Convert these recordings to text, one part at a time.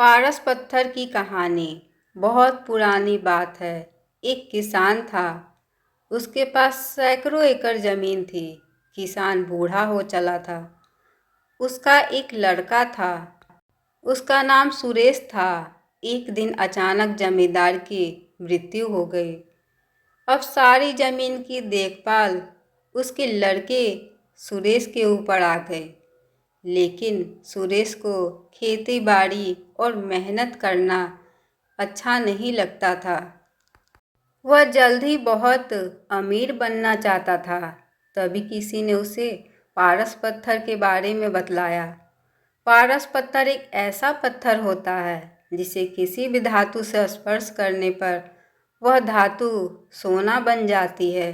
पारस पत्थर की कहानी बहुत पुरानी बात है। एक किसान था। उसके पास सैकड़ों एकड़ जमीन थी। किसान बूढ़ा हो चला था। उसका एक लड़का था। उसका नाम सुरेश था। एक दिन अचानक जमींदार की मृत्यु हो गई। अब सारी जमीन की देखभाल उसके लड़के सुरेश के ऊपर आ गई। लेकिन सुरेश को खेती बाड़ी और मेहनत करना अच्छा नहीं लगता था। वह जल्द ही बहुत अमीर बनना चाहता था। तभी किसी ने उसे पारस पत्थर के बारे में बतलाया। पारस पत्थर एक ऐसा पत्थर होता है जिसे किसी भी धातु से स्पर्श करने पर वह धातु सोना बन जाती है।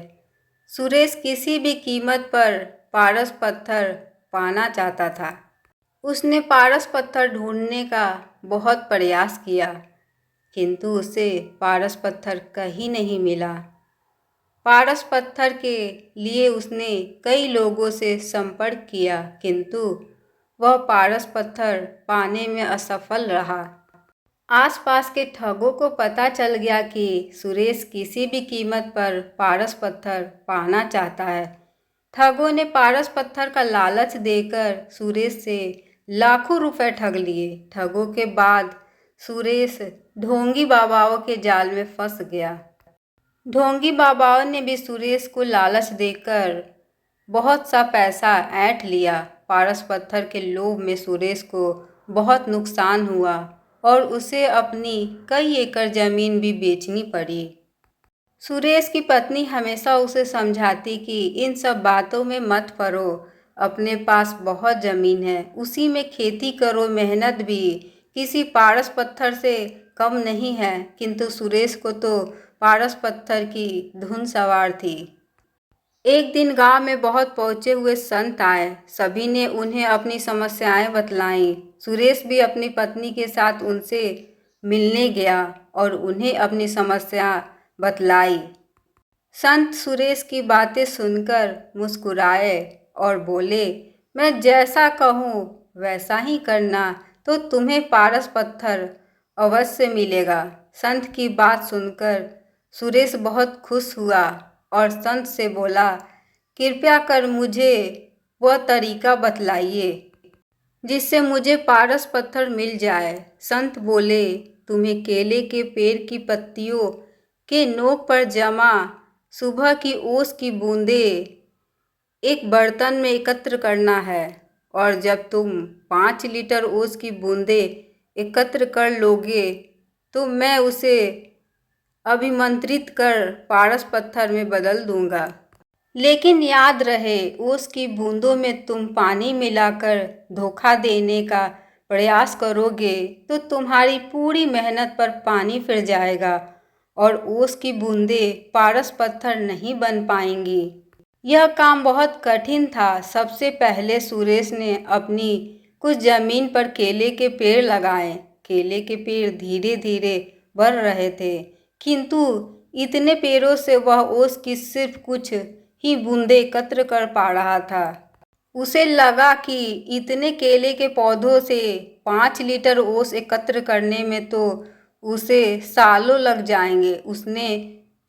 सुरेश किसी भी कीमत पर पारस पत्थर पाना चाहता था। उसने पारस पत्थर ढूंढने का बहुत प्रयास किया, किंतु उसे पारस पत्थर कहीं नहीं मिला। पारस पत्थर के लिए उसने कई लोगों से संपर्क किया, किंतु वह पारस पत्थर पाने में असफल रहा। आसपास के ठगों को पता चल गया कि सुरेश किसी भी कीमत पर पारस पत्थर पाना चाहता है। ठगों ने पारस पत्थर का लालच देकर सुरेश से लाखों रुपए ठग लिए। ठगों के बाद सुरेश ढोंगी बाबाओं के जाल में फंस गया। ढोंगी बाबाओं ने भी सुरेश को लालच देकर बहुत सा पैसा ऐंठ लिया। पारस पत्थर के लोभ में सुरेश को बहुत नुकसान हुआ और उसे अपनी कई एकड़ जमीन भी बेचनी पड़ी। सुरेश की पत्नी हमेशा उसे समझाती कि इन सब बातों में मत पड़ो, अपने पास बहुत ज़मीन है, उसी में खेती करो, मेहनत भी किसी पारस पत्थर से कम नहीं है। किंतु सुरेश को तो पारस पत्थर की धुन सवार थी। एक दिन गांव में बहुत पहुंचे हुए संत आए। सभी ने उन्हें अपनी समस्याएं बतलाईं। सुरेश भी अपनी पत्नी के साथ उनसे मिलने गया और उन्हें अपनी समस्या बतलाई। संत सुरेश की बातें सुनकर मुस्कुराए और बोले, मैं जैसा कहूँ वैसा ही करना तो तुम्हें पारस पत्थर अवश्य मिलेगा। संत की बात सुनकर सुरेश बहुत खुश हुआ और संत से बोला, कृपया कर मुझे वह तरीका बतलाइए जिससे मुझे पारस पत्थर मिल जाए। संत बोले, तुम्हें केले के पेड़ की पत्तियों के नोक पर जमा सुबह की ओस की बूंदें एक बर्तन में एकत्र करना है, और जब तुम 5 लीटर ओस की बूंदें एकत्र कर लोगे तो मैं उसे अभिमंत्रित कर पारस पत्थर में बदल दूंगा। लेकिन याद रहे, ओस की बूंदों में तुम पानी मिलाकर धोखा देने का प्रयास करोगे तो तुम्हारी पूरी मेहनत पर पानी फिर जाएगा और ओस की बूंदें पारस पत्थर नहीं बन पाएंगी। यह काम बहुत कठिन था। सबसे पहले सुरेश ने अपनी कुछ जमीन पर केले के पेड़ लगाए। केले के पेड़ धीरे धीरे बढ़ रहे थे, किंतु इतने पेड़ों से वह ओस की सिर्फ कुछ ही बूंदें एकत्र कर पा रहा था। उसे लगा कि इतने केले के पौधों से 5 लीटर ओस एकत्र करने में तो उसे सालों लग जाएंगे। उसने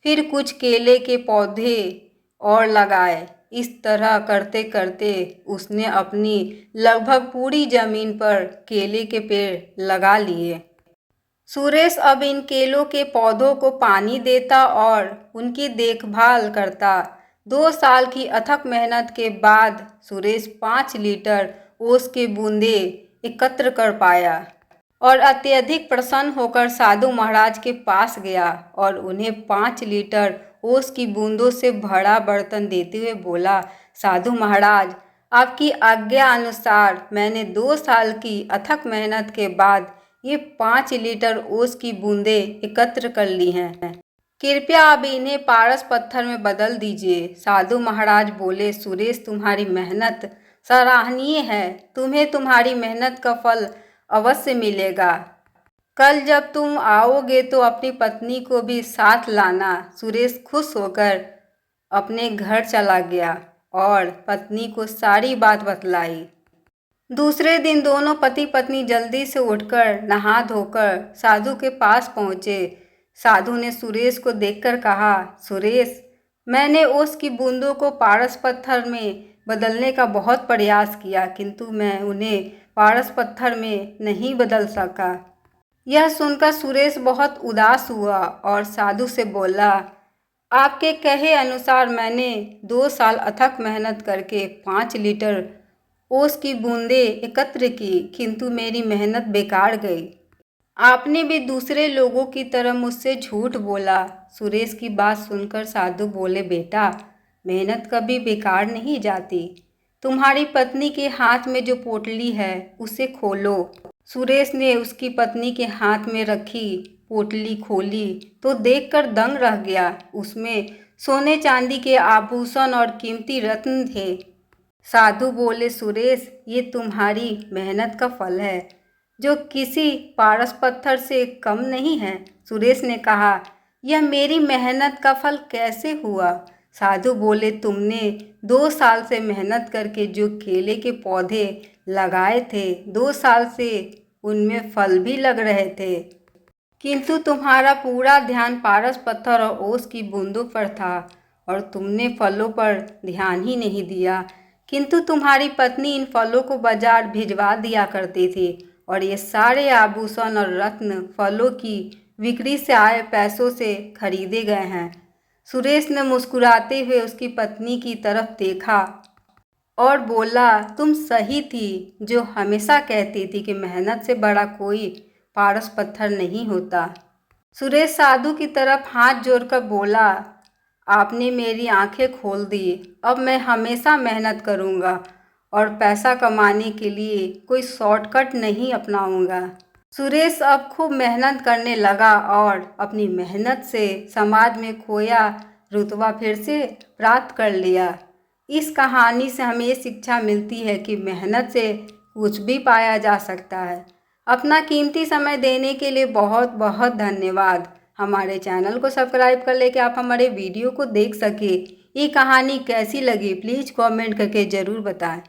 फिर कुछ केले के पौधे और लगाए। इस तरह करते करते उसने अपनी लगभग पूरी जमीन पर केले के पेड़ लगा लिए। सुरेश अब इन केलों के पौधों को पानी देता और उनकी देखभाल करता। 2 साल की अथक मेहनत के बाद सुरेश 5 लीटर ओस की बूंदें एकत्र कर पाया और अत्यधिक प्रसन्न होकर साधु महाराज के पास गया और उन्हें 5 लीटर ओस की बूंदों से भरा बर्तन देते हुए बोला, साधु महाराज, आपकी आज्ञा अनुसार मैंने 2 साल की अथक मेहनत के बाद ये 5 लीटर ओस की बूंदें एकत्र कर ली हैं। कृपया अब इन्हें पारस पत्थर में बदल दीजिए। साधु महाराज बोले, सुरेश, तुम्हारी मेहनत सराहनीय है। तुम्हें तुम्हारी मेहनत का फल अवश्य मिलेगा। कल जब तुम आओगे तो अपनी पत्नी को भी साथ लाना। सुरेश खुश होकर अपने घर चला गया और पत्नी को सारी बात बतलाई। दूसरे दिन दोनों पति पत्नी जल्दी से उठकर नहा धोकर साधु के पास पहुँचे। साधु ने सुरेश को देखकर कहा, सुरेश, मैंने ओस की बूंदों को पारस पत्थर में बदलने का बहुत प्रयास किया, किंतु मैं उन्हें पारस पत्थर में नहीं बदल सका। यह सुनकर सुरेश बहुत उदास हुआ और साधु से बोला, आपके कहे अनुसार मैंने 2 साल अथक मेहनत करके 5 लीटर ओस की बूंदें एकत्र की, किंतु मेरी मेहनत बेकार गई। आपने भी दूसरे लोगों की तरह मुझसे झूठ बोला। सुरेश की बात सुनकर साधु बोले, बेटा, मेहनत कभी बेकार नहीं जाती। तुम्हारी पत्नी के हाथ में जो पोटली है उसे खोलो। सुरेश ने उसकी पत्नी के हाथ में रखी पोटली खोली तो देखकर दंग रह गया। उसमें सोने चांदी के आभूषण और कीमती रत्न थे। साधु बोले, सुरेश, ये तुम्हारी मेहनत का फल है, जो किसी पारस पत्थर से कम नहीं है। सुरेश ने कहा, यह मेरी मेहनत का फल कैसे हुआ? साधु बोले, तुमने 2 साल से मेहनत करके जो केले के पौधे लगाए थे, 2 साल से उनमें फल भी लग रहे थे, किंतु तुम्हारा पूरा ध्यान पारस पत्थर और ओस की बूंदों पर था और तुमने फलों पर ध्यान ही नहीं दिया। किंतु तुम्हारी पत्नी इन फलों को बाजार भिजवा दिया करती थी और ये सारे आभूषण और रत्न फलों की बिक्री से आए पैसों से खरीदे गए हैं। सुरेश ने मुस्कुराते हुए उसकी पत्नी की तरफ देखा और बोला, तुम सही थी जो हमेशा कहती थी कि मेहनत से बड़ा कोई पारस पत्थर नहीं होता। सुरेश साधु की तरफ हाथ जोड़कर बोला, आपने मेरी आंखें खोल दी। अब मैं हमेशा मेहनत करूंगा और पैसा कमाने के लिए कोई शॉर्टकट नहीं अपनाऊंगा। सुरेश अब खूब मेहनत करने लगा और अपनी मेहनत से समाज में खोया रुतबा फिर से प्राप्त कर लिया। इस कहानी से हमें शिक्षा मिलती है कि मेहनत से कुछ भी पाया जा सकता है। अपना कीमती समय देने के लिए बहुत बहुत धन्यवाद। हमारे चैनल को सब्सक्राइब कर ले कि आप हमारे वीडियो को देख सके। ये कहानी कैसी लगी प्लीज़ कमेंट करके ज़रूर बताएं।